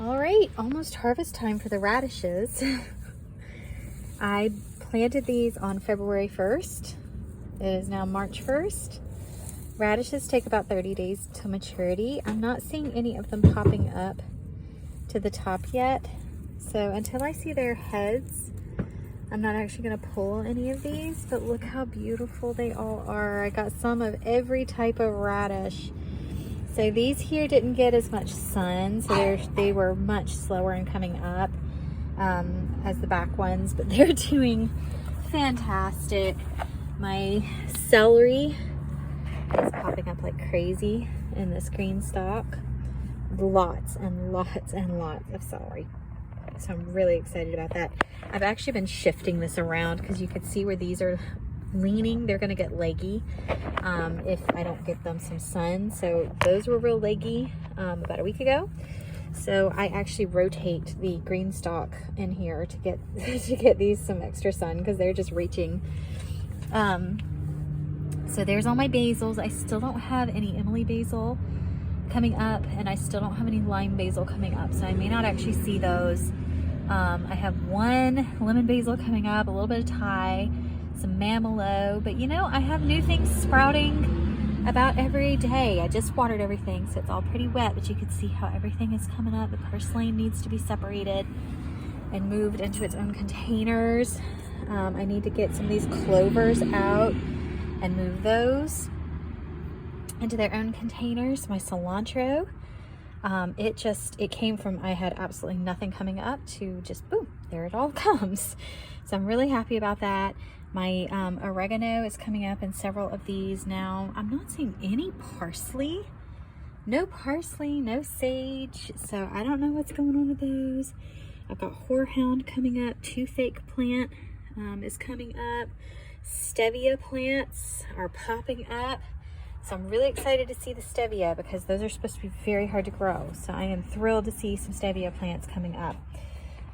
All right, almost harvest time for the radishes. I planted these on February 1st. It is now March 1st. Radishes take about 30 days to maturity. I'm not seeing any of them popping up to the top yet. So until I see their heads, I'm not actually gonna pull any of these, but look how beautiful they all are. I got some of every type of radish. So these here didn't get as much sun, so they were much slower in coming up as the back ones, but they're doing fantastic. My celery is popping up like crazy in this Greenstalk. Lots and lots and lots of celery. So I'm really excited about that. I've actually been shifting this around because you can see where these are leaning. They're gonna get leggy if I don't give them some sun. So those were real leggy about a week ago. So I actually rotate the Greenstalk in here to get to get these some extra sun because they're just reaching. So there's all my basils. I still don't have any Emily basil coming up, and I still don't have any lime basil coming up, so I may not actually see those. I have one lemon basil coming up, a little bit of Thai, some mamelo, but you know, I have new things sprouting about every day. I just watered everything, so it's all pretty wet, but you can see how everything is coming up. The purslane needs to be separated and moved into its own containers. I need to get some of these clovers out and move those into their own containers. My cilantro, it came from, I had absolutely nothing coming up to just boom, there it all comes. So I'm really happy about that. My oregano is coming up in several of these now. I'm not seeing any parsley. No parsley, no sage. So I don't know what's going on with those. I've got horehound coming up. Toothache plant is coming up. Stevia plants are popping up. So I'm really excited to see the stevia because those are supposed to be very hard to grow. So I am thrilled to see some stevia plants coming up.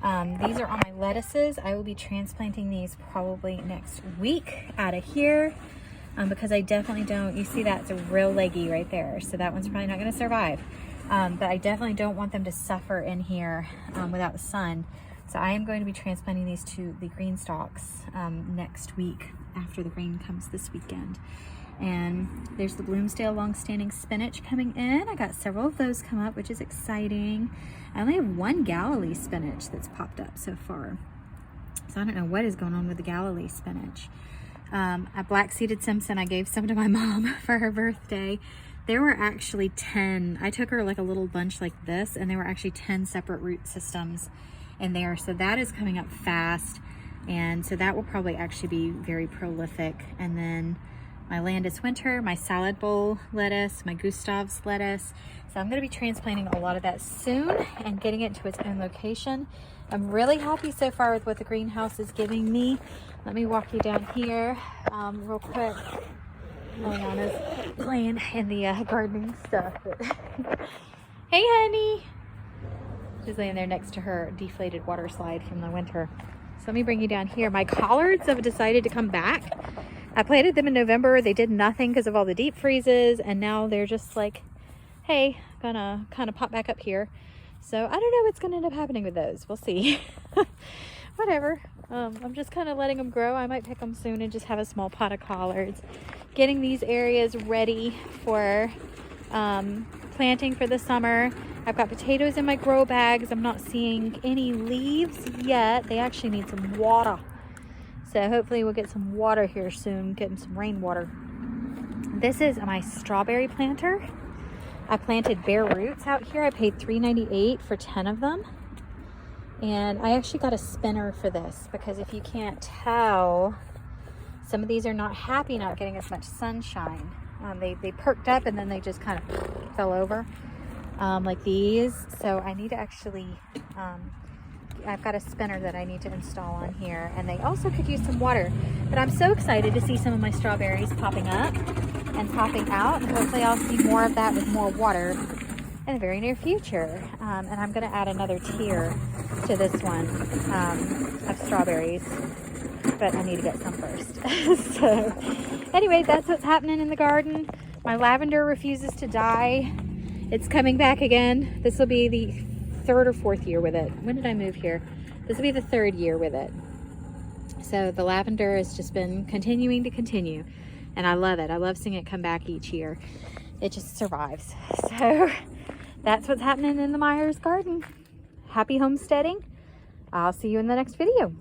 These are on my lettuces. I will be transplanting these probably next week out of here because I definitely don't, you see that's a real leggy right there. So that one's probably not going to survive. But I definitely don't want them to suffer in here without the sun. So I am going to be transplanting these to the Greenstalks next week after the rain comes this weekend. And there's the Bloomsdale long-standing spinach coming in. I got several of those come up, which is exciting. I only have one Galilee spinach that's popped up so far. So I don't know what is going on with the Galilee spinach. A black-seeded Simpson, I gave some to my mom for her birthday. There were actually 10. I took her like a little bunch like this, and there were actually 10 separate root systems in there. So that is coming up fast. And so that will probably actually be very prolific. And then my Landis Winter, my salad bowl lettuce, my Gustav's lettuce. So I'm going to be transplanting a lot of that soon and getting it to its own location. I'm really happy so far with what the greenhouse is giving me. Let me walk you down here real quick. Eliana's playing in the gardening stuff. Hey, honey. She's laying there next to her deflated water slide from the winter. So let me bring you down here. My collards have decided to come back. I planted them in November. They did nothing because of all the deep freezes, and now they're just like, hey, gonna kind of pop back up here. So I don't know what's gonna end up happening with those. We'll see. Whatever. I'm just kind of letting them grow. I might pick them soon and just have a small pot of collards. Getting these areas ready for planting for the summer. I've got potatoes in my grow bags. I'm not seeing any leaves yet. They actually need some water. So hopefully we'll get some water here soon, getting some rainwater. This is my strawberry planter. I planted bare roots out here. I paid $3.98 for 10 of them. And I actually got a spinner for this because if you can't tell, some of these are not happy not getting as much sunshine. They perked up and then they just kind of fell over like these. So I need to actually I've got a spinner that I need to install on here, and they also could use some water. But I'm so excited to see some of my strawberries popping up and popping out, and hopefully I'll see more of that with more water in the very near future. And I'm going to add another tier to this one of strawberries, but I need to get some first. So anyway, that's what's happening in the garden. My lavender refuses to die. It's coming back again. This will be the third or fourth year with it. When did I move here? This will be the third year with it. So the lavender has just been continuing to continue, and I love it. I love seeing it come back each year. It just survives. So that's what's happening in the Myers garden. Happy homesteading. I'll see you in the next video.